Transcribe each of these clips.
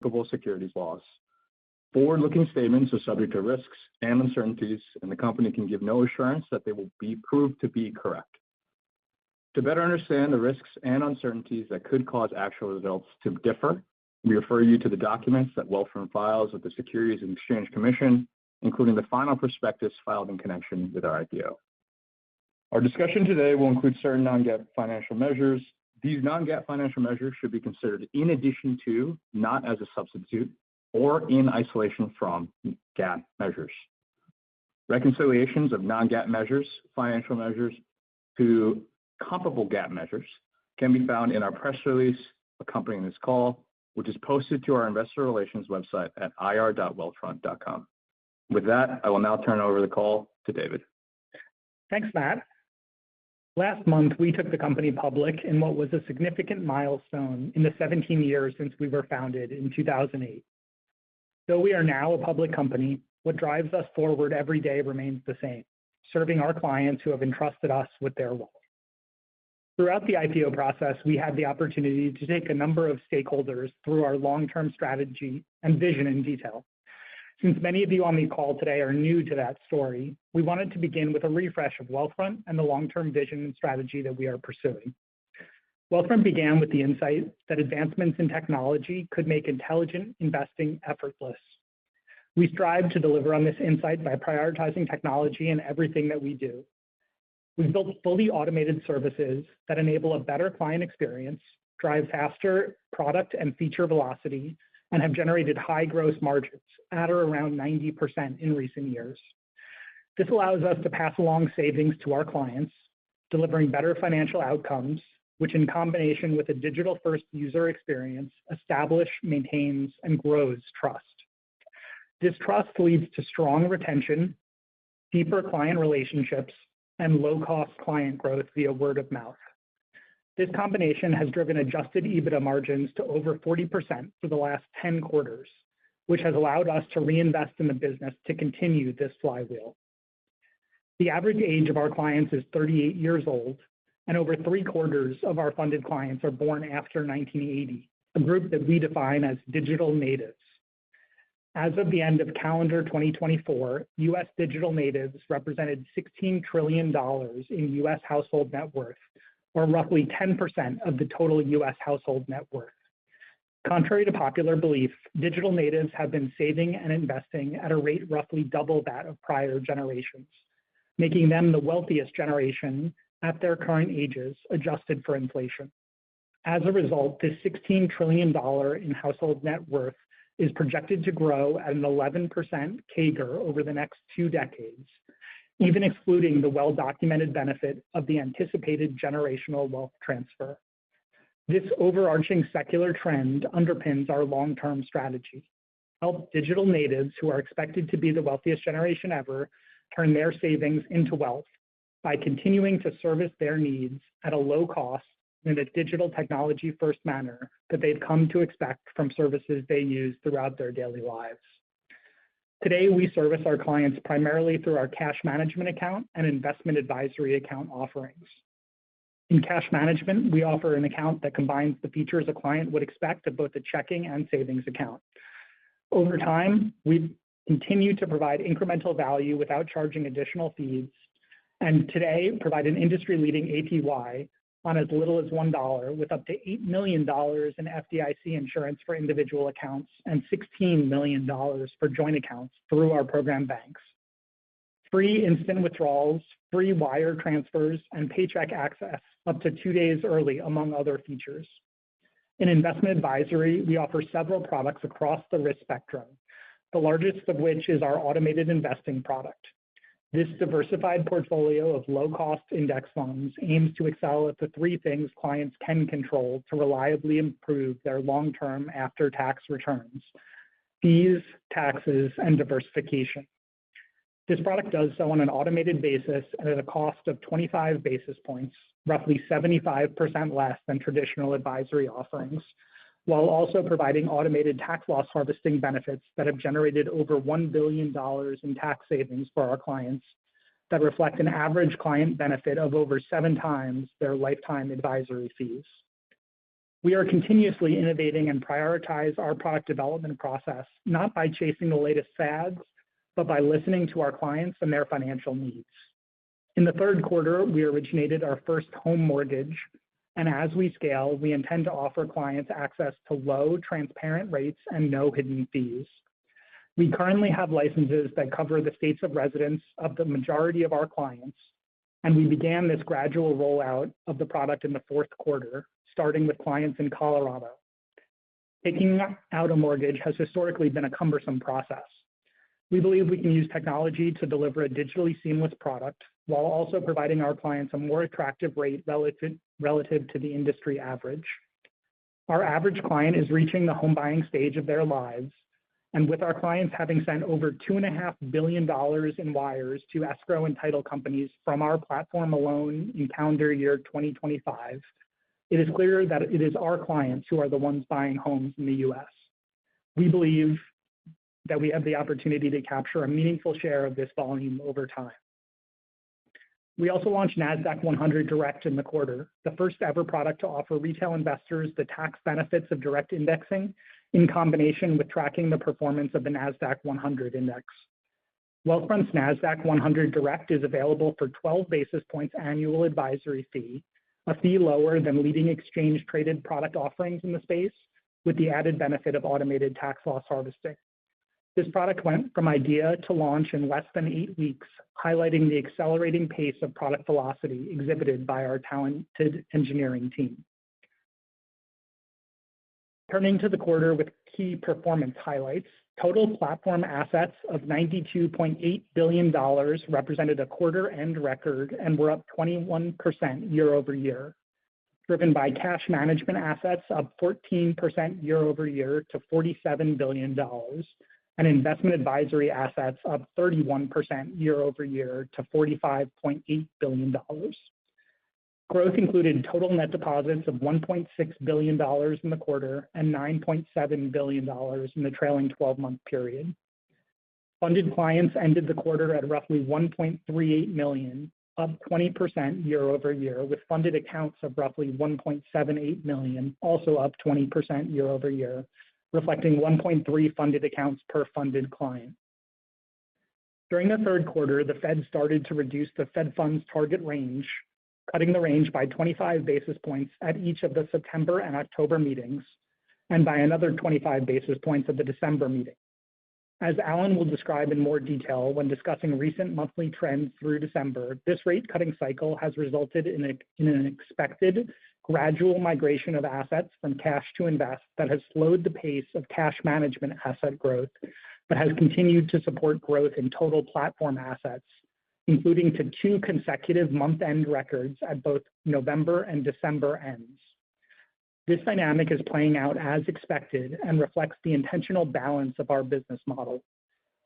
applicable securities laws. Forward-looking statements are subject to risks and uncertainties, and the company can give no assurance that they will be proved to be correct. To better understand the risks and uncertainties that could cause actual results to differ, we refer you to the documents that Wealthfront files with the Securities and Exchange Commission, including the final prospectus filed in connection with our IPO. Our discussion today will include certain non-GAAP financial measures. These non-GAAP financial measures should be considered in addition to, not as a substitute, or in isolation from GAAP measures. Reconciliations of non-GAAP measures, financial measures, to comparable GAAP measures can be found in our press release accompanying this call, which is posted to our investor relations website at ir.wealthfront.com. With that, I will now turn over the call to David. Thanks, Matt. Last month, we took the company public in what was a significant milestone in the 17 years since we were founded in 2008. Though we are now a public company, what drives us forward every day remains the same: serving our clients who have entrusted us with their wealth. Throughout the IPO process, we had the opportunity to take a number of stakeholders through our long-term strategy and vision in detail. Since many of you on the call today are new to that story, we wanted to begin with a refresh of Wealthfront and the long-term vision and strategy that we are pursuing. Wealthfront began with the insight that advancements in technology could make intelligent investing effortless. We strive to deliver on this insight by prioritizing technology in everything that we do. We've built fully automated services that enable a better client experience, drive faster product and feature velocity, and have generated high gross margins at or around 90% in recent years. This allows us to pass along savings to our clients, delivering better financial outcomes, which in combination with a digital-first user experience, establish, maintains, and grows trust. This trust leads to strong retention, deeper client relationships, and low-cost client growth via word of mouth. This combination has driven adjusted EBITDA margins to over 40% for the last 10 quarters, which has allowed us to reinvest in the business to continue this flywheel. The average age of our clients is 38 years old, and over 3/4 of our funded clients are born after 1980, a group that we define as digital natives. As of the end of calendar 2024, U.S. digital natives represented $16 trillion in U.S. household net worth, or roughly 10% of the total U.S. household net worth. Contrary to popular belief, digital natives have been saving and investing at a rate roughly double that of prior generations, making them the wealthiest generation at their current ages, adjusted for inflation. As a result, this $16 trillion in household net worth is projected to grow at an 11% CAGR over the next 2 decades, even excluding the well-documented benefit of the anticipated generational wealth transfer. This overarching secular trend underpins our long-term strategy: help digital natives who are expected to be the wealthiest generation ever turn their savings into wealth by continuing to service their needs at a low cost in a digital technology-first manner that they've come to expect from services they use throughout their daily lives. Today, we service our clients primarily through our cash management account and investment advisory account offerings. In cash management, we offer an account that combines the features a client would expect of both a checking and savings account. Over time, we've continued to provide incremental value without charging additional fees, and today provide an industry-leading APY on as little as $1, with up to $8 million in FDIC insurance for individual accounts and $16 million for joint accounts through our program banks. Free instant withdrawals, free wire transfers, and paycheck access up to 2 days early, among other features. In investment advisory, we offer several products across the risk spectrum, the largest of which is our automated investing product. This diversified portfolio of low-cost index funds aims to excel at the 3 things clients can control to reliably improve their long-term after-tax returns: fees, taxes, and diversification. This product does so on an automated basis and at a cost of 25 basis points, roughly 75% less than traditional advisory offerings, while also providing automated tax loss harvesting benefits that have generated over $1 billion in tax savings for our clients that reflect an average client benefit of over 7 times their lifetime advisory fees. We are continuously innovating and prioritize our product development process, not by chasing the latest fads, but by listening to our clients and their financial needs. In the third quarter, we originated our first home mortgage, and as we scale, we intend to offer clients access to low, transparent rates and no hidden fees. We currently have licenses that cover the states of residence of the majority of our clients, and we began this gradual rollout of the product in the fourth quarter, starting with clients in Colorado. Taking out a mortgage has historically been a cumbersome process. We believe we can use technology to deliver a digitally seamless product while also providing our clients a more attractive rate relative to the industry average. Our average client is reaching the home buying stage of their lives, and with our clients having sent over $2.5 billion in wires to escrow and title companies from our platform alone in calendar year 2025, it is clear that it is our clients who are the ones buying homes in the U.S. We believe that we have the opportunity to capture a meaningful share of this volume over time. We also launched NASDAQ 100 Direct in the quarter, the first ever product to offer retail investors the tax benefits of direct indexing in combination with tracking the performance of the NASDAQ 100 index. Wealthfront's NASDAQ 100 Direct is available for 12 basis points annual advisory fee, a fee lower than leading exchange-traded product offerings in the space, with the added benefit of automated tax loss harvesting. This product went from idea to launch in less than 8 weeks, highlighting the accelerating pace of product velocity exhibited by our talented engineering team. Turning to the quarter with key performance highlights, total platform assets of $92.8 billion represented a quarter-end record and were up 21% year over year, driven by cash management assets up 14% year over year to $47 billion, and investment advisory assets up 31% year over year to $45.8 billion. Growth included total net deposits of $1.6 billion in the quarter and $9.7 billion in the trailing 12-month period. Funded clients ended the quarter at roughly 1.38 million, up 20% year over year, with funded accounts of roughly 1.78 million, also up 20% year over year, reflecting 1.3 funded accounts per funded client. During the third quarter, the Fed started to reduce the Fed funds target range, cutting the range by 25 basis points at each of the September and October meetings, and by another 25 basis points at the December meeting. As Alan will describe in more detail when discussing recent monthly trends through December, this rate cutting cycle has resulted in an expected gradual migration of assets from cash to invest that has slowed the pace of cash management asset growth, but has continued to support growth in total platform assets, including to 2 consecutive month-end records at both November and December ends. This dynamic is playing out as expected and reflects the intentional balance of our business model.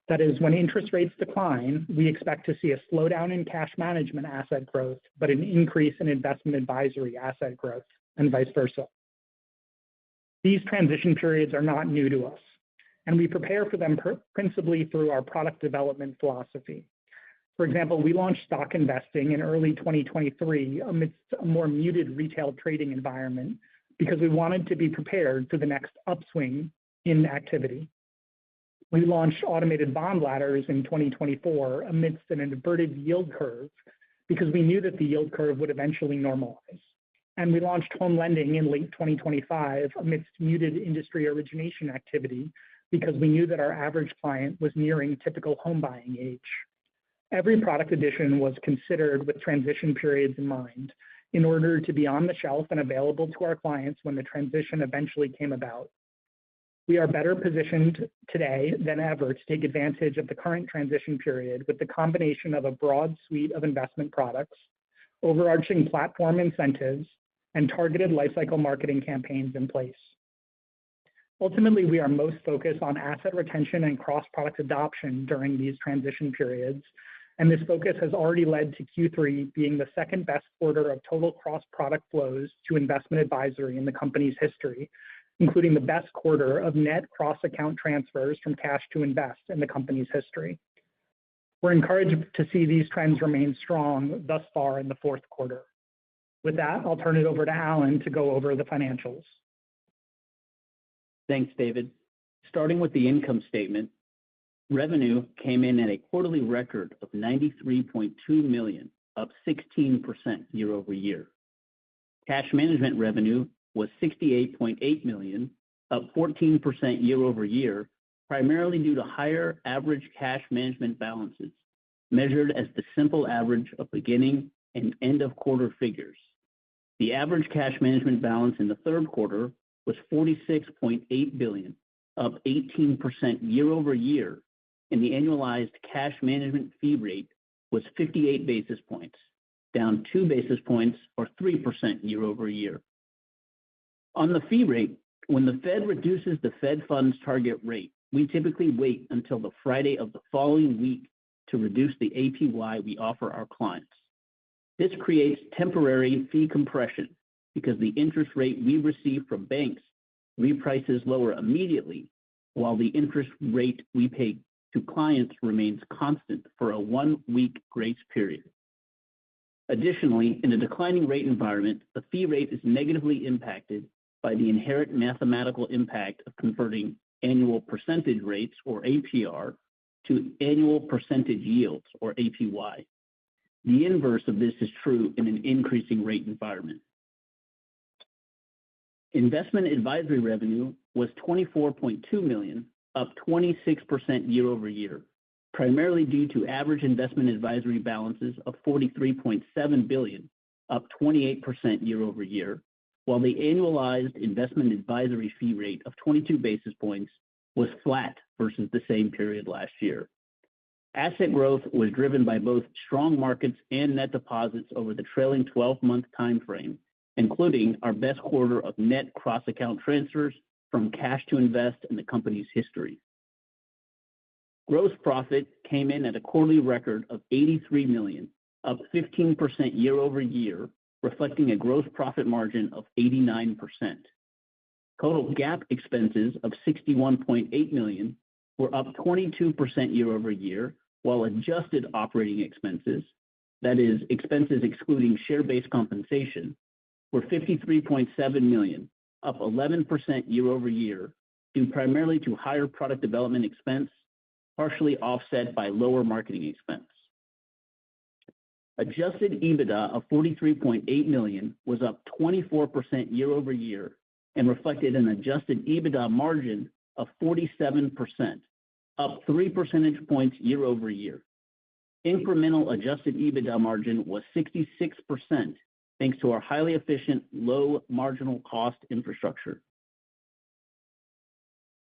That is, when interest rates decline, we expect to see a slowdown in cash management asset growth, but an increase in investment advisory asset growth, and vice versa. These transition periods are not new to us, and we prepare for them principally through our product development philosophy. For example, we launched stock investing in early 2023 amidst a more muted retail trading environment because we wanted to be prepared for the next upswing in activity. We launched automated bond ladders in 2024 amidst an inverted yield curve because we knew that the yield curve would eventually normalize. And we launched home lending in late 2025 amidst muted industry origination activity because we knew that our average client was nearing typical home buying age. Every product addition was considered with transition periods in mind in order to be on the shelf and available to our clients when the transition eventually came about. We are better positioned today than ever to take advantage of the current transition period with the combination of a broad suite of investment products, overarching platform incentives, and targeted lifecycle marketing campaigns in place. Ultimately, we are most focused on asset retention and cross-product adoption during these transition periods, and this focus has already led to Q3 being the second best quarter of total cross-product flows to investment advisory in the company's history, including the best quarter of net cross-account transfers from cash to invest in the company's history. We're encouraged to see these trends remain strong thus far in the fourth quarter. With that, I'll turn it over to Alan to go over the financials. Thanks, David. Starting with the income statement, revenue came in at a quarterly record of $93.2 million, up 16% year over year. Cash management revenue was $68.8 million, up 14% year over year, primarily due to higher average cash management balances, measured as the simple average of beginning and end of quarter figures. The average cash management balance in the third quarter was $46.8 billion, up 18% year over year, and the annualized cash management fee rate was 58 basis points, down 2 basis points or 3% year over year. On the fee rate, when the Fed reduces the Fed funds target rate, we typically wait until the Friday of the following week to reduce the APY we offer our clients. This creates temporary fee compression because the interest rate we receive from banks reprices lower immediately, while the interest rate we pay to clients remains constant for a 1-week grace period. Additionally, in a declining rate environment, the fee rate is negatively impacted by the inherent mathematical impact of converting annual percentage rates, or APR, to annual percentage yields, or APY. The inverse of this is true in an increasing rate environment. Investment advisory revenue was $24.2 million, up 26% year over year, primarily due to average investment advisory balances of $43.7 billion, up 28% year over year, while the annualized investment advisory fee rate of 22 basis points was flat versus the same period last year. Asset growth was driven by both strong markets and net deposits over the trailing 12-month timeframe, including our best quarter of net cross-account transfers from cash to invest in the company's history. Gross profit came in at a quarterly record of $83 million, up 15% year over year, reflecting a gross profit margin of 89%. Total GAAP expenses of $61.8 million were up 22% year over year, while adjusted operating expenses, that is, expenses excluding share-based compensation, were $53.7 million, up 11% year over year, due primarily to higher product development expense, partially offset by lower marketing expense. Adjusted EBITDA of $43.8 million was up 24% year over year and reflected an adjusted EBITDA margin of 47%, up 3 percentage points year over year. Incremental adjusted EBITDA margin was 66%, thanks to our highly efficient, low marginal cost infrastructure.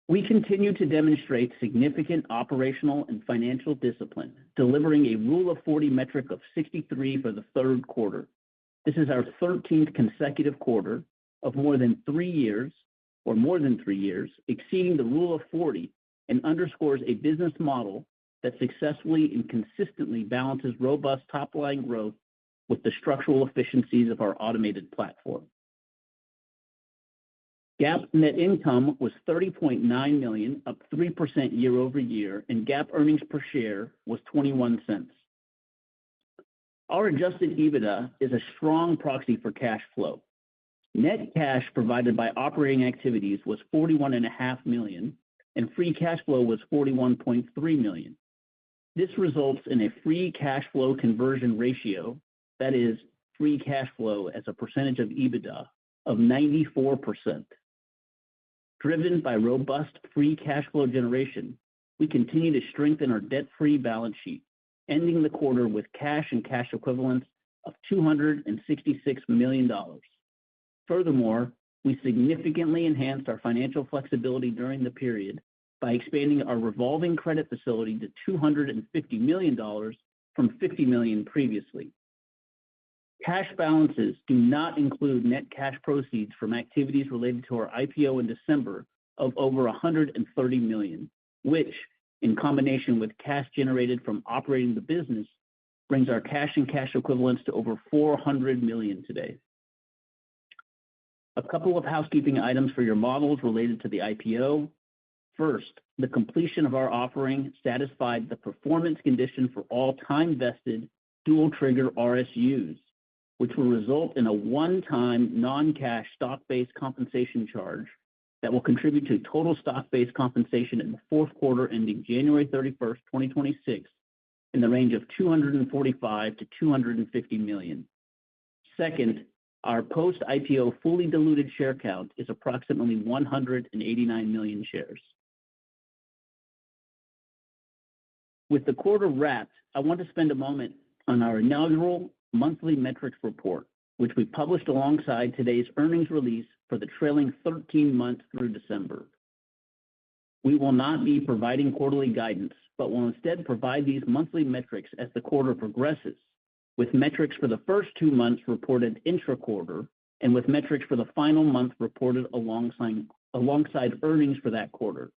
We continue to demonstrate significant operational and financial discipline, delivering a Rule of 40 metric of 63 for the third quarter. This is our 13th consecutive quarter of more than 3 years, exceeding the Rule of 40, and underscores a business model that successfully and consistently balances robust top-line growth with the structural efficiencies of our automated platform. GAAP net income was $30.9 million, up 3% year over year, and GAAP earnings per share was 21 cents. Our adjusted EBITDA is a strong proxy for cash flow. Net cash provided by operating activities was $41.5 million, and free cash flow was $41.3 million. This results in a free cash flow conversion ratio, that is, free cash flow as a percentage of EBITDA, of 94%. Driven by robust free cash flow generation, we continue to strengthen our debt-free balance sheet, ending the quarter with cash and cash equivalents of $266 million. Furthermore, we significantly enhanced our financial flexibility during the period by expanding our revolving credit facility to $250 million from $50 million previously. Cash balances do not include net cash proceeds from activities related to our IPO in December of over $130 million, which, in combination with cash generated from operating the business, brings our cash and cash equivalents to over $400 million today. A couple of housekeeping items for your models related to the IPO. First, the completion of our offering satisfied the performance condition for all time-vested dual-trigger RSUs, which will result in a one-time non-cash stock-based compensation charge that will contribute to total stock-based compensation in the fourth quarter ending January 31st, 2026, in the range of $245 to $250 million. Second, our post-IPO fully diluted share count is approximately 189 million shares. With the quarter wrapped, I want to spend a moment on our inaugural monthly metrics report, which we published alongside today's earnings release for the trailing 13 months through December. We will not be providing quarterly guidance, but will instead provide these monthly metrics as the quarter progresses, with metrics for the first 2 months reported intra-quarter and with metrics for the final month reported alongside earnings for that quarter.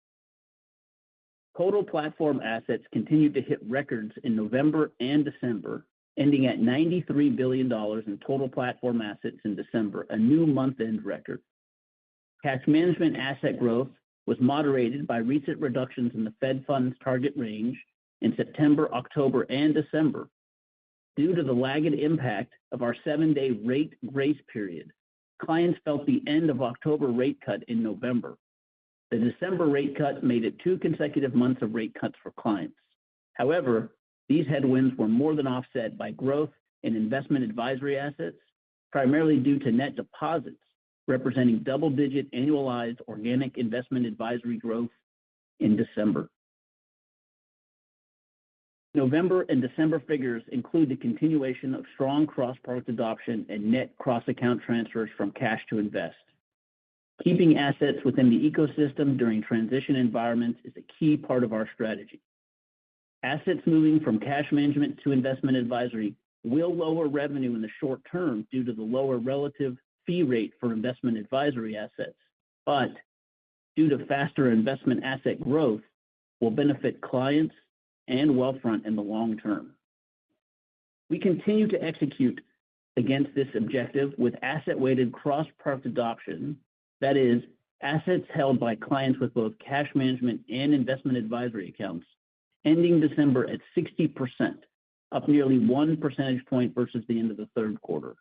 Total platform assets continued to hit records in November and December, ending at $93 billion in total platform assets in December, a new month-end record. Cash management asset growth was moderated by recent reductions in the Fed funds target range in September, October, and December due to the lagged impact of our 7-day rate grace period. Clients felt the end of October rate cut in November. The December rate cut made it 2 consecutive months of rate cuts for clients. However, these headwinds were more than offset by growth in investment advisory assets, primarily due to net deposits, representing double-digit annualized organic investment advisory growth in December. November and December figures include the continuation of strong cross-product adoption and net cross-account transfers from cash to invest. Keeping assets within the ecosystem during transition environments is a key part of our strategy. Assets moving from cash management to investment advisory will lower revenue in the short term due to the lower relative fee rate for investment advisory assets, but due to faster investment asset growth, will benefit clients and Wealthfront in the long term. We continue to execute against this objective with asset-weighted cross-product adoption, that is, assets held by clients with both cash management and investment advisory accounts, ending December at 60%, up nearly 1 percentage point versus the end of the third quarter.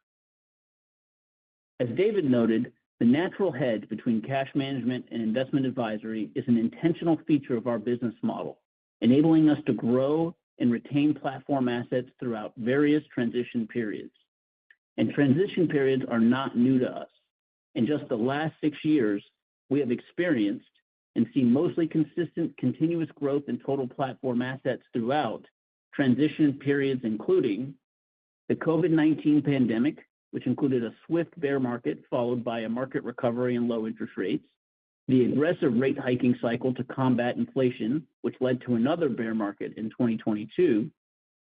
As David noted, the natural hedge between cash management and investment advisory is an intentional feature of our business model, enabling us to grow and retain platform assets throughout various transition periods. And transition periods are not new to us. In just the last 6 years, we have experienced and seen mostly consistent continuous growth in total platform assets throughout transition periods, including the COVID-19 pandemic, which included a swift bear market followed by a market recovery and low interest rates, the aggressive rate hiking cycle to combat inflation, which led to another bear market in 2022,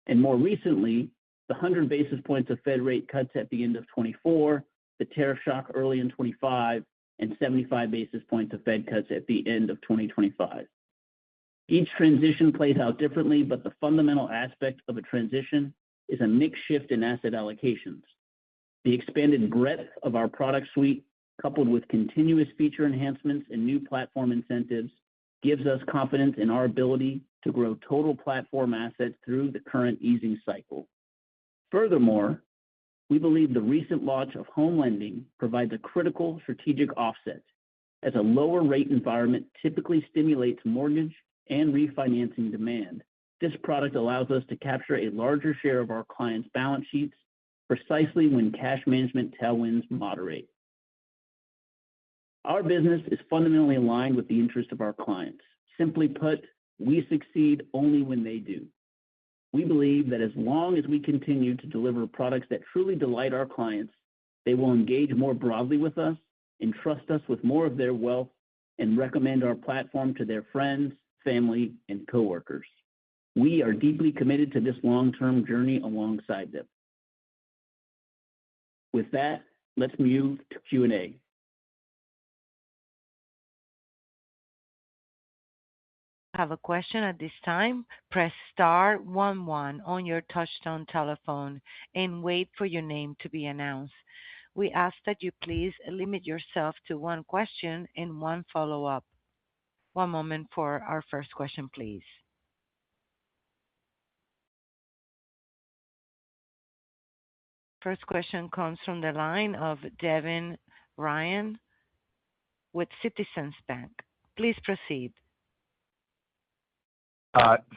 and more recently, the 100 basis points of Fed rate cuts at the end of 24, the tariff shock early in 25, and 75 basis points of Fed cuts at the end of 2025. Each transition plays out differently, but the fundamental aspect of a transition is a mix shift in asset allocations. The expanded breadth of our product suite, coupled with continuous feature enhancements and new platform incentives, gives us confidence in our ability to grow total platform assets through the current easing cycle. Furthermore, we believe the recent launch of home lending provides a critical strategic offset, as a lower rate environment typically stimulates mortgage and refinancing demand. This product allows us to capture a larger share of our clients' balance sheets precisely when cash management tailwinds moderate. Our business is fundamentally aligned with the interest of our clients. Simply put, we succeed only when they do. We believe that as long as we continue to deliver products that truly delight our clients, they will engage more broadly with us, entrust us with more of their wealth, and recommend our platform to their friends, family, and coworkers. We are deeply committed to this long-term journey alongside them. With that, let's move to Q&A. Have a question at this time, press star 11 on your touchtone telephone and wait for your name to be announced. We ask that you please limit yourself to one question and one follow-up. One moment for our first question, please. First question comes from the line of Devin Ryan with Citizens Bank. Please proceed.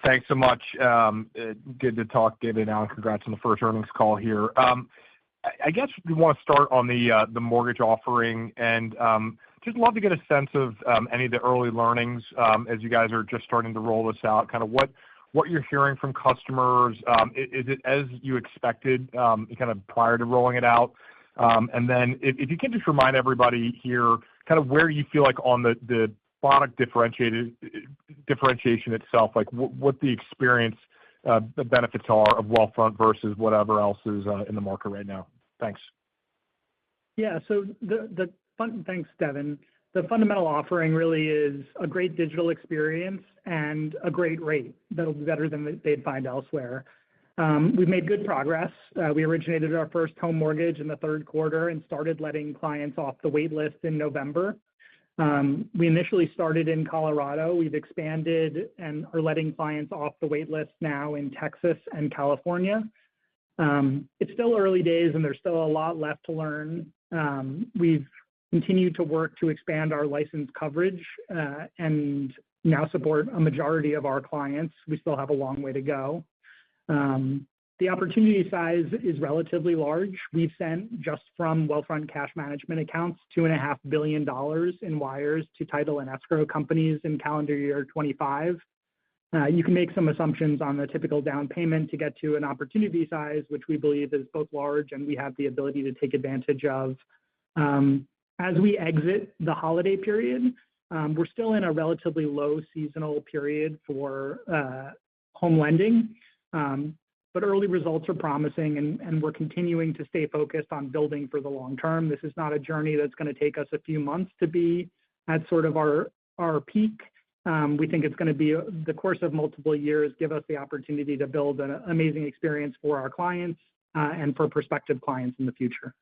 Thanks so much. Good to talk, David and Alan. Congrats on the first earnings call here. I guess we want to start on the mortgage offering and just love to get a sense of any of the early learnings as you guys are just starting to roll this out, kind of what you're hearing from customers. Is it as you expected kind of prior to rolling it out? And then if you can just remind everybody here kind of where you feel like on the product differentiation itself, like what the experience, the benefits are of Wealthfront versus whatever else is in the market right now. Thanks. Yeah. So thanks, Devin. The fundamental offering really is a great digital experience and a great rate that'll be better than they'd find elsewhere. We've made good progress. We originated our first home mortgage in the third quarter and started letting clients off the wait list in November. We initially started in Colorado. We've expanded and are letting clients off the wait list now in Texas and California. It's still early days and there's still a lot left to learn. We've continued to work to expand our license coverage and now support a majority of our clients. We still have a long way to go. The opportunity size is relatively large. We've sent just from Wealthfront cash management accounts $2.5 billion in wires to title and escrow companies in calendar year 25. You can make some assumptions on the typical down payment to get to an opportunity size, which we believe is both large and we have the ability to take advantage of. As we exit the holiday period, we're still in a relatively low seasonal period for home lending. But early results are promising and we're continuing to stay focused on building for the long term. This is not a journey that's going to take us a few months to be at sort of our peak. We think it's going to be the course of multiple years, give us the opportunity to build an amazing experience for our clients and for prospective clients in the future.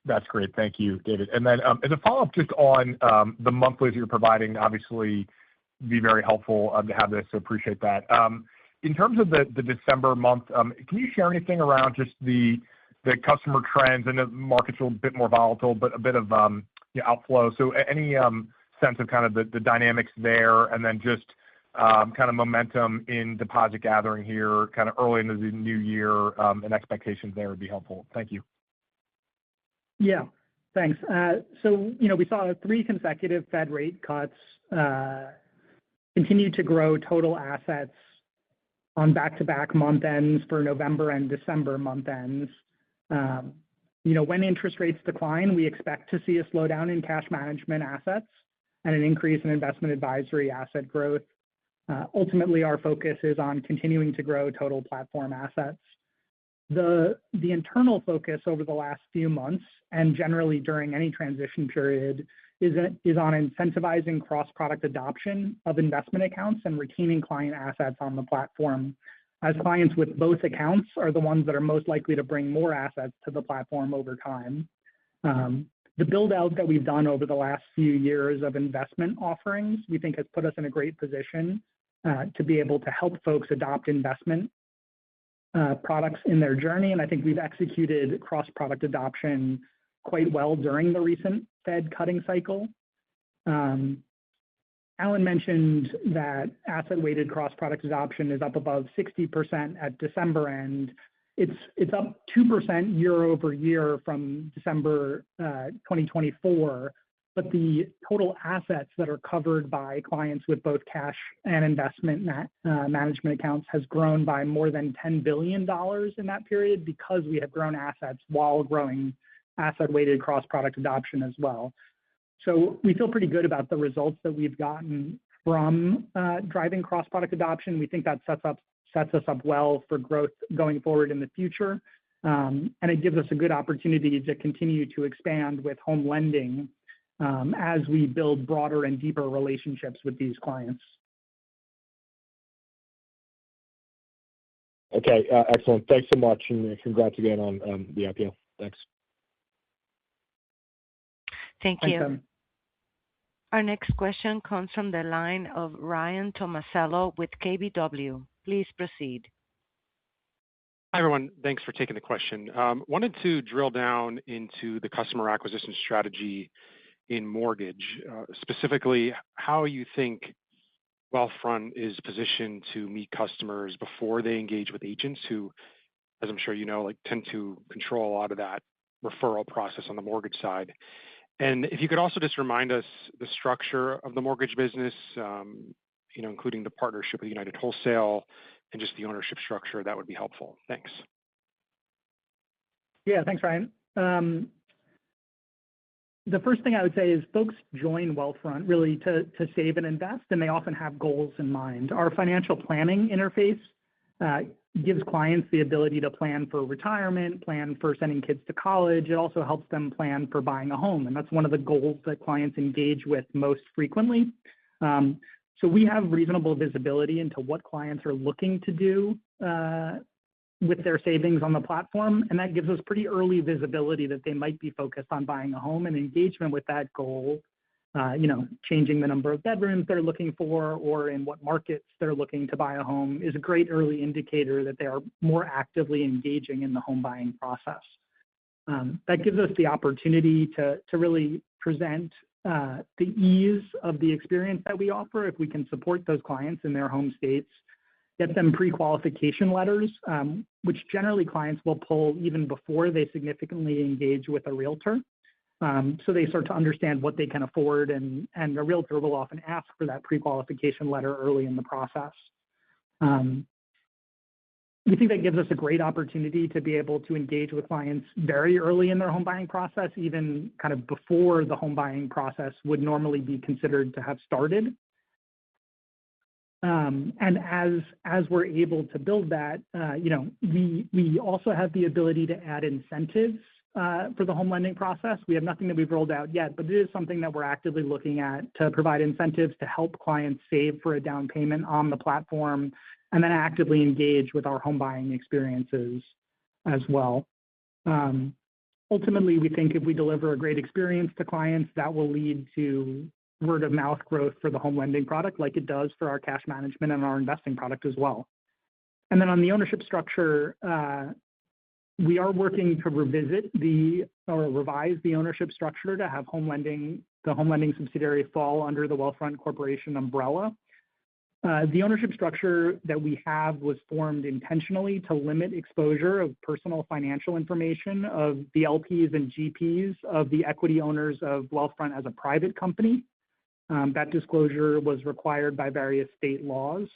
That's great. Thank you, David. And then as a follow-up just on the monthlies you're providing, obviously be very helpful to have this, so appreciate that. In terms of the December month, can you share anything around just the customer trends? And the market's a little bit more volatile, but a bit of outflow. So any sense of kind of the dynamics there, and then just kind of momentum in deposit gathering here kind of early into the new year and expectations there would be helpful. Thank you. Yeah, thanks. So, we saw 3 consecutive Fed rate cuts, continue to grow total assets on back-to-back month ends for November and December month ends. When interest rates decline, we expect to see a slowdown in cash management assets and an increase in investment advisory asset growth. Ultimately, our focus is on continuing to grow total platform assets. The internal focus over the last few months and generally during any transition period is on incentivizing cross-product adoption of investment accounts and retaining client assets on the platform, as clients with both accounts are the ones that are most likely to bring more assets to the platform over time. The build out that we've done over the last few years of investment offerings, we think has put us in a great position to be able to help folks adopt investment products in their journey. And I think we've executed cross-product adoption quite well during the recent Fed cutting cycle. Alan mentioned that asset-weighted cross-product adoption is up above 60% at December end. It's up 2% year over year from December 2024, but the total assets that are covered by clients with both cash and investment management accounts has grown by more than $10 billion in that period because we have grown assets while growing asset-weighted cross-product adoption as well. So we feel pretty good about the results that we've gotten from driving cross-product adoption. We think that sets us up well for growth going forward in the future. And it gives us a good opportunity to continue to expand with home lending as we build broader and deeper relationships with these clients. Okay, excellent. Thanks so much, and congrats again on the IPO. Thanks. Thank you. Thanks, Our next question comes from the line of Ryan Tomasello with KBW. Please proceed. Hi, everyone. Thanks for taking the question. Wanted to drill down into the customer acquisition strategy in mortgage. Specifically, how you think Wealthfront is positioned to meet customers before they engage with agents who, as I'm sure you know, tend to control a lot of that referral process on the mortgage side. And if you could also just remind us the structure of the mortgage business, including the partnership with United Wholesale and just the ownership structure, that would be helpful. Thanks. Yeah, thanks, Ryan. The first thing I would say is folks join Wealthfront really to save and invest, and they often have goals in mind. Our financial planning interface gives clients the ability to plan for retirement, plan for sending kids to college. It also helps them plan for buying a home, and that's one of the goals that clients engage with most frequently. So we have reasonable visibility into what clients are looking to do with their savings on the platform, and that gives us pretty early visibility that they might be focused on buying a home, and engagement with that goal, changing the number of bedrooms they're looking for or in what markets they're looking to buy a home is a great early indicator that they are more actively engaging in the home buying process. That gives us the opportunity to really present the ease of the experience that we offer if we can support those clients in their home states, get them pre-qualification letters, which generally clients will pull even before they significantly engage with a realtor. So they start to understand what they can afford, and a realtor will often ask for that pre-qualification letter early in the process. We think that gives us a great opportunity to be able to engage with clients very early in their home buying process, even kind of before the home buying process would normally be considered to have started. And as we're able to build that, we also have the ability to add incentives for the home lending process. We have nothing that we've rolled out yet, but it is something that we're actively looking at to provide incentives to help clients save for a down payment on the platform and then actively engage with our home buying experiences as well. Ultimately, we think if we deliver a great experience to clients, that will lead to word of mouth growth for the home lending product like it does for our cash management and our investing product as well. And then on the ownership structure, we are working to revise the ownership structure to have the home lending subsidiary fall under the Wealthfront Corporation umbrella. The ownership structure that we have was formed intentionally to limit exposure of personal financial information of the LPs and GPs of the equity owners of Wealthfront as a private company. That disclosure was required by various state laws.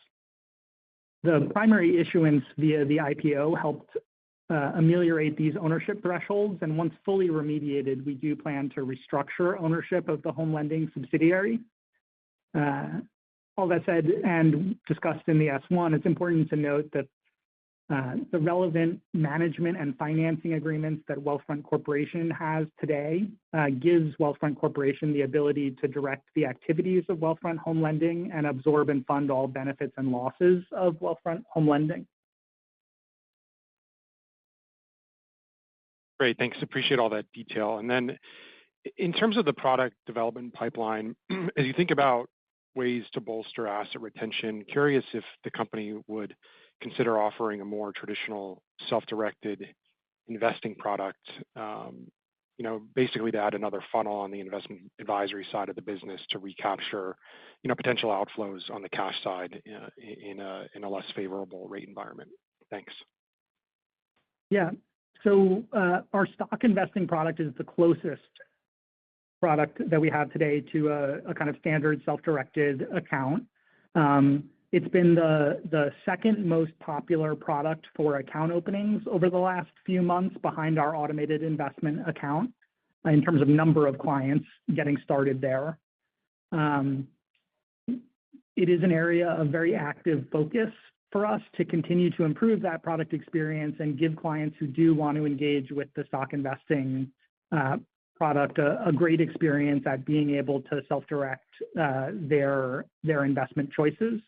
The primary issuance via the IPO helped ameliorate these ownership thresholds, and once fully remediated, we do plan to restructure ownership of the home lending subsidiary. All that said, and discussed in the S1, it's important to note that the relevant management and financing agreements that Wealthfront Corporation has today gives Wealthfront Corporation the ability to direct the activities of Wealthfront Home Lending and absorb and fund all benefits and losses of Wealthfront Home Lending. Great, thanks. Appreciate all that detail. And then in terms of the product development pipeline, as you think about ways to bolster asset retention, curious if the company would consider offering a more traditional self-directed investing product, basically to add another funnel on the investment advisory side of the business to recapture, potential outflows on the cash side in a less favorable rate environment. Thanks. Yeah. So our stock investing product is the closest product that we have today to a kind of standard self-directed account. It's been the second most popular product for account openings over the last few months behind our automated investment account in terms of number of clients getting started there. It is an area of very active focus for us to continue to improve that product experience and give clients who do want to engage with the stock investing product a great experience at being able to self-direct their investment choices.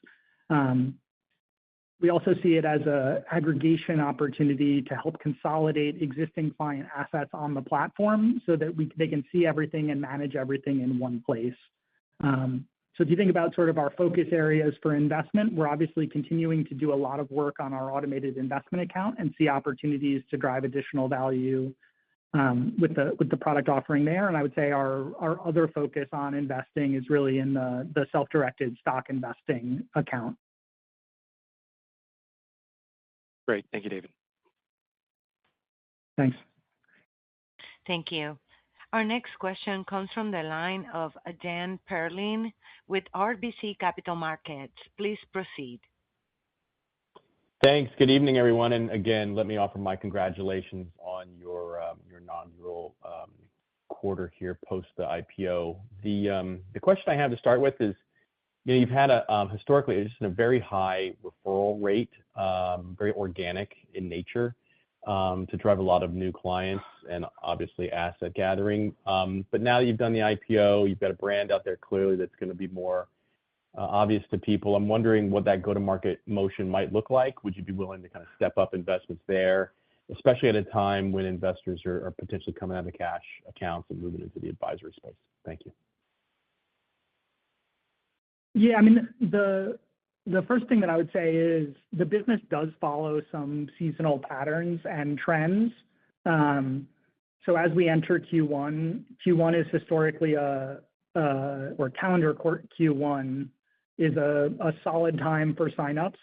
We also see it as an aggregation opportunity to help consolidate existing client assets on the platform so that they can see everything and manage everything in one place. So if you think about sort of our focus areas for investment, we're obviously continuing to do a lot of work on our automated investment account and see opportunities to drive additional value with the product offering there. And I would say our other focus on investing is really in the self-directed stock investing account. Great. Thank you, David. Thanks. Thank you. Our next question comes from the line of Dan Perlin with RBC Capital Markets. Please proceed. Thanks. Good evening, everyone. And again, let me offer my congratulations on your inaugural quarter here post the IPO. The question I have to start with is, you've had historically just a very high referral rate, very organic in nature, to drive a lot of new clients and obviously asset gathering. But now that you've done the IPO, you've got a brand out there clearly that's going to be more obvious to people. I'm wondering what that go-to-market motion might look like. Would you be willing to kind of step up investments there, especially at a time when investors are potentially coming out of cash accounts and moving into the advisory space? Thank you. Yeah, I mean, the first thing that I would say is the business does follow some seasonal patterns and trends. So as we enter Q1 is historically or calendar Q1 is a solid time for signups.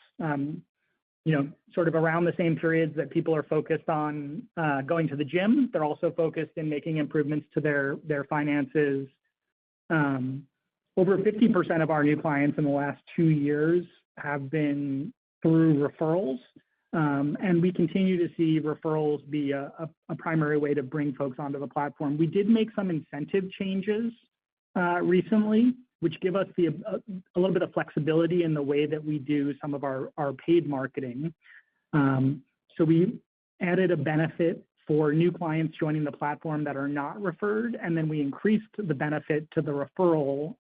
Sort of around the same periods that people are focused on going to the gym, they're also focused in making improvements to their finances. Over 50% of our new clients in the last 2 years have been through referrals, and we continue to see referrals be a primary way to bring folks onto the platform. We did make some incentive changes recently, which give us a little bit of flexibility in the way that we do some of our paid marketing. So we added a benefit for new clients joining the platform that are not referred, and then we increased the benefit to the referral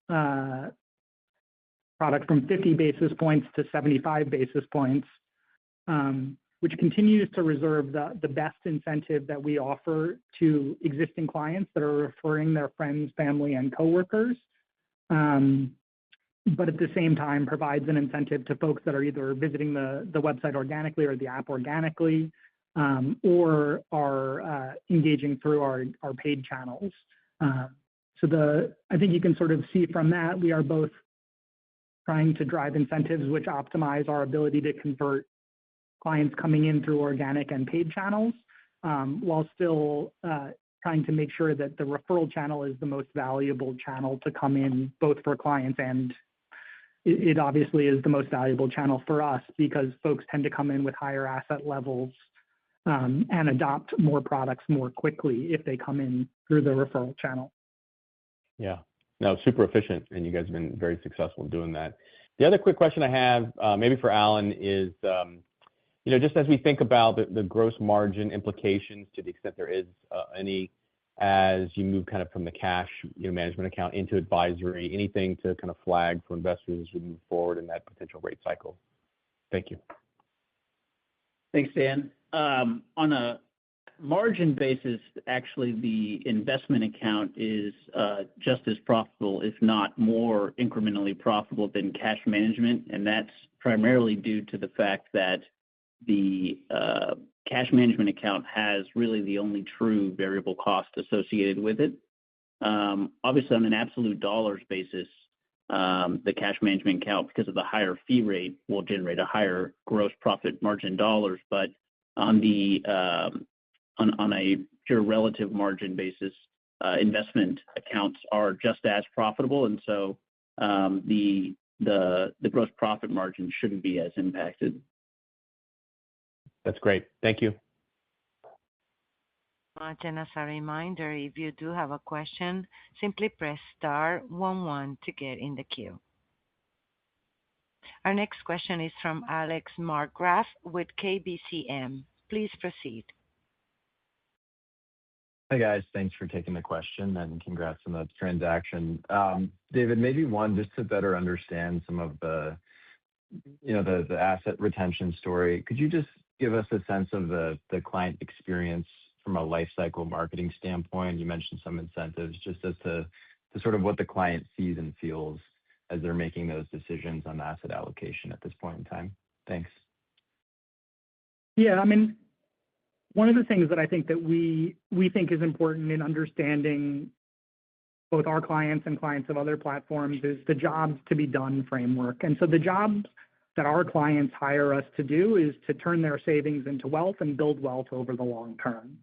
product from 50 basis points to 75 basis points, which continues to reserve the best incentive that we offer to existing clients that are referring their friends, family, and coworkers. But at the same time provides an incentive to folks that are either visiting the website organically or the app organically, or are engaging through our paid channels. So I think you can sort of see from that, we are both trying to drive incentives which optimize our ability to convert clients coming in through organic and paid channels, while still trying to make sure that the referral channel is the most valuable channel to come in, both for clients and it obviously is the most valuable channel for us because folks tend to come in with higher asset levels and adopt more products more quickly if they come in through the referral channel. Yeah, no, super efficient, and you guys have been very successful in doing that. The other quick question I have, maybe for Alan, is just as we think about the gross margin implications, to the extent there is any, as you move kind of from the cash management account into advisory, anything to kind of flag for investors as we move forward in that potential rate cycle? Thank you. Thanks, Dan. On a margin basis, actually, the investment account is just as profitable, if not more incrementally profitable than cash management. And that's primarily due to the fact that the cash management account has really the only true variable cost associated with it. Obviously, on an absolute dollars basis, the cash management account, because of the higher fee rate, will generate a higher gross profit margin dollars. But on a pure relative margin basis, investment accounts are just as profitable, and so the gross profit margin shouldn't be as impacted. That's great. Thank you. And as a reminder, if you do have a question, simply press star 11 to get in the queue. Our next question is from Alex Markgraff with KBCM. Please proceed. Hi, guys. Thanks for taking the question, and congrats on the transaction. David, maybe one, just to better understand some of the asset retention story. Could you just give us a sense of the client experience from a life cycle marketing standpoint? You mentioned some incentives, just as to sort of what the client sees and feels as they're making those decisions on asset allocation at this point in time? Thanks. Yeah, I mean, one of the things that I think that we think is important in understanding both our clients and clients of other platforms is the jobs to be done framework. And so the jobs that our clients hire us to do is to turn their savings into wealth and build wealth over the long term.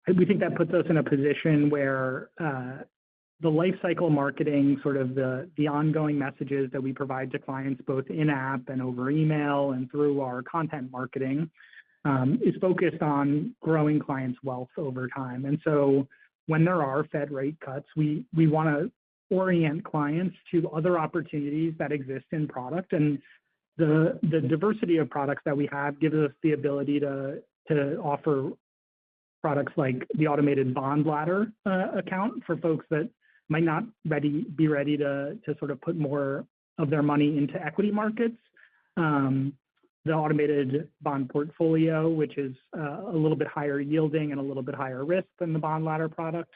We think that puts us in a position where the life cycle marketing, sort of the ongoing messages that we provide to clients, both in-app and over email and through our content marketing, is focused on growing clients' wealth over time. And so when there are Fed rate cuts, we want to orient clients to other opportunities that exist in product. And the diversity of products that we have gives us the ability to offer products like the automated bond ladder account for folks that might not be ready to sort of put more of their money into equity markets. The automated bond portfolio, which is a little bit higher yielding and a little bit higher risk than the bond ladder product,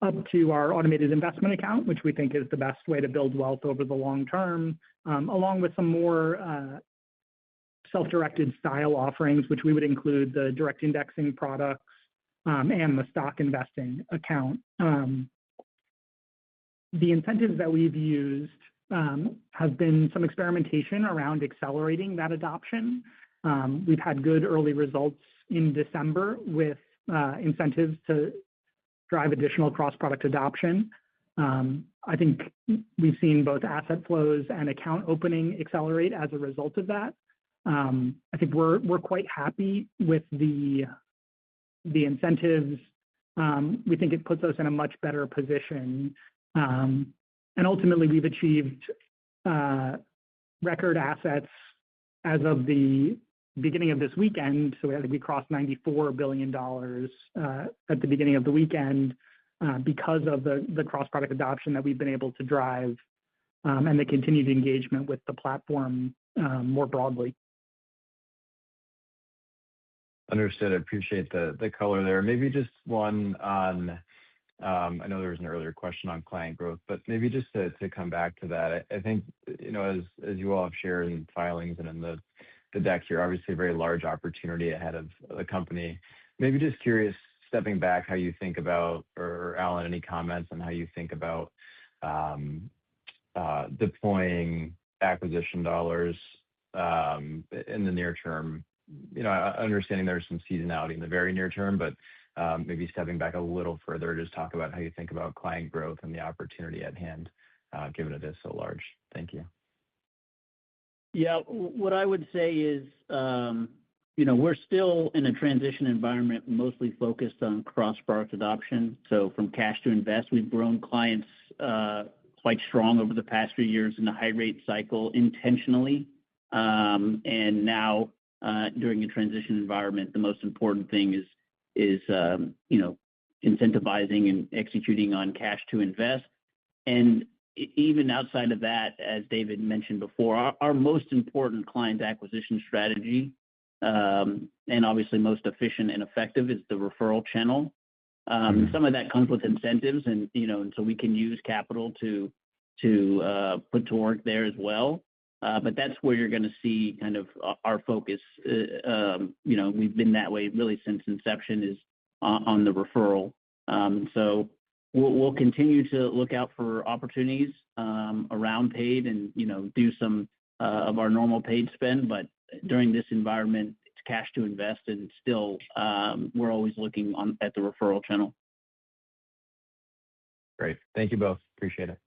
up to our automated investment account, which we think is the best way to build wealth over the long term, along with some more self-directed style offerings, which we would include the direct indexing products and the stock investing account. The incentives that we've used have been some experimentation around accelerating that adoption. We've had good early results in December with incentives to drive additional cross-product adoption. I think we've seen both asset flows and account opening accelerate as a result of that. I think we're quite happy with the incentives. We think it puts us in a much better position. And ultimately, we've achieved record assets as of the beginning of this weekend. So we crossed $94 billion at the beginning of the weekend because of the cross-product adoption that we've been able to drive and the continued engagement with the platform more broadly. Understood. I appreciate the color there. Maybe just one on, I know there was an earlier question on client growth, but maybe just to come back to that, I think, as you all have shared in filings and in the deck here, obviously a very large opportunity ahead of the company. Maybe just curious, stepping back, how you think about, or Alan, any comments on how you think about deploying acquisition dollars in the near term? Understanding there's some seasonality in the very near term, but maybe stepping back a little further, just talk about how you think about client growth and the opportunity at hand, given it is so large. Thank you. Yeah, what I would say is, we're still in a transition environment, mostly focused on cross-product adoption. So from cash to invest, we've grown clients quite strong over the past few years in the high rate cycle intentionally. And now, during a transition environment, the most important thing is incentivizing and executing on cash to invest. And even outside of that, as David mentioned before, our most important client acquisition strategy, and obviously most efficient and effective, is the referral channel. Some of that comes with incentives, and so we can use capital to put to work there as well. But that's where you're going to see kind of our focus. We've been that way really since inception, is on the referral. So we'll continue to look out for opportunities around paid and do some of our normal paid spend. But during this environment, it's cash to invest, and still we're always looking at the referral channel. Great. Thank you both. Appreciate it.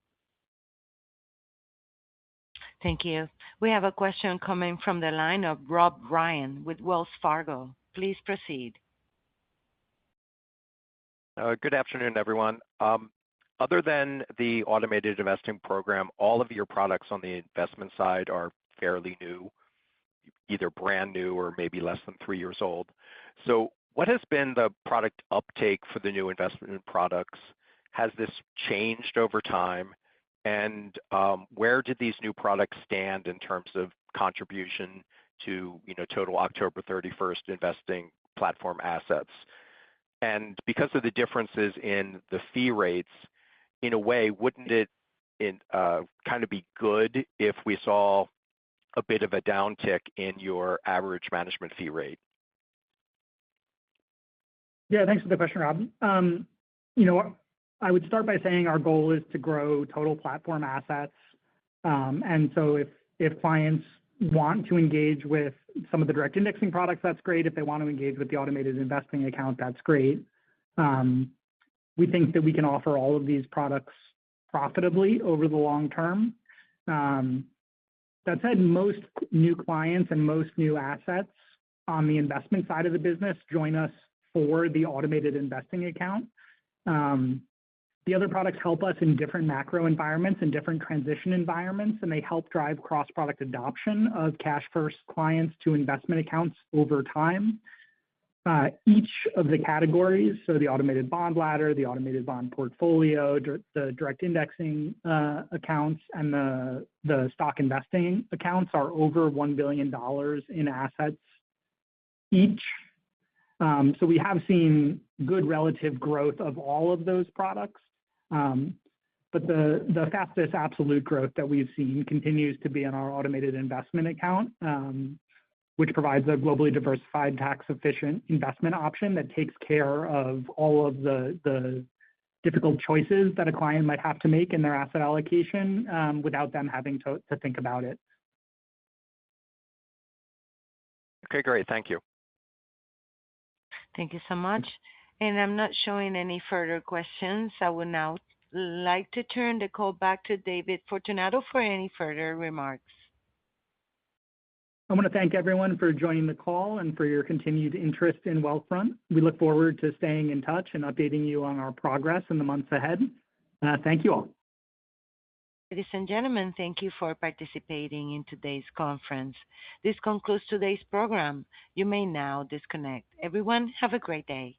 Thank you. We have a question coming from the line of Rob Ryan with Wells Fargo. Please proceed. Good afternoon, everyone. Other than the automated investing program, all of your products on the investment side are fairly new, either brand new or maybe less than 3 years old. So what has been the product uptake for the new investment products? Has this changed over time? And where did these new products stand in terms of contribution to total October 31st investing platform assets? And because of the differences in the fee rates, in a way, wouldn't it kind of be good if we saw a bit of a downtick in your average management fee rate? Yeah, thanks for the question, Rob. You know, I would start by saying our goal is to grow total platform assets. And so if clients want to engage with some of the direct indexing products, that's great. If they want to engage with the automated investing account, that's great. We think that we can offer all of these products profitably over the long term. That said, most new clients and most new assets on the investment side of the business join us for the automated investing account. The other products help us in different macro environments and different transition environments, and they help drive cross-product adoption of cash-first clients to investment accounts over time. Each of the categories, so the automated bond ladder, the automated bond portfolio, the direct indexing accounts, and the stock investing accounts are over $1 billion in assets each. So we have seen good relative growth of all of those products. But the fastest absolute growth that we've seen continues to be in our automated investment account, which provides a globally diversified, tax-efficient investment option that takes care of all of the difficult choices that a client might have to make in their asset allocation without them having to think about it. Okay, great. Thank you. Thank you so much. And I'm not showing any further questions. I would now like to turn the call back to David Fortunato for any further remarks. I want to thank everyone for joining the call and for your continued interest in Wealthfront. We look forward to staying in touch and updating you on our progress in the months ahead. Thank you all. Ladies and gentlemen, thank you for participating in today's conference. This concludes today's program. You may now disconnect. Everyone, have a great day.